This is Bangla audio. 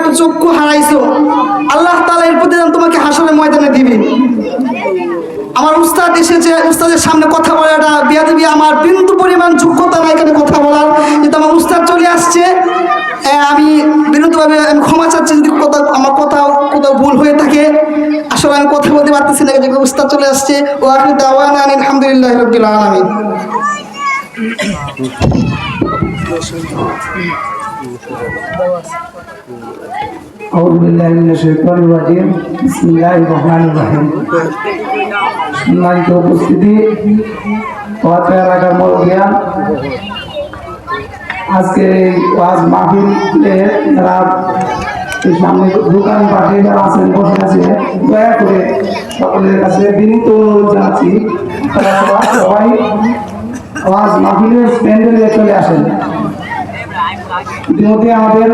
দুটো চক্ষু হারাইছো, আল্লাহ তাআলা এর প্রতিদান তোমাকে হাসরের ময়দানে দিবে। আমার উস্তাদ এসেছে, উস্তাদের সামনে কথা বলাটা বেয়াদবি, আমার বিন্দু পরিমাণ যোগ্যতা নাই এখানে কথা বলার, কিন্তু আমার উস্তাদ চলে আসছে, আমি বিনীতভাবে আমি ক্ষমা চাচ্ছি যদি আমার কোথাও ভুল হয়ে থাকে। আসলে আমি কথা বলতে পারতেছি না, যে উস্তাদ চলে আসছে। ও আখির দাওয়ানা আলহামদুলিল্লাহি রাব্বিল আলামিন। আউযু বিল্লাহি মিনাশ শাইতানির রাজিম। বিসমিল্লাহির রহমানির রহিম। সম্মানিত উপস্থিতি, ওয়াজ এলাকার মুরব্বিয়া, আজকে ওয়াজ মাহফিলে যারা সামনে দোকান পাশে যারা আছেন, বসে আছে, দয়া করে সকলের কাছে বিনীত অনুরোধ জানাচ্ছি তারা সবাই ওয়াজ মাহফিলের প্যান্ডেলে চলে আসেন। ইতিমধ্যে আমাদের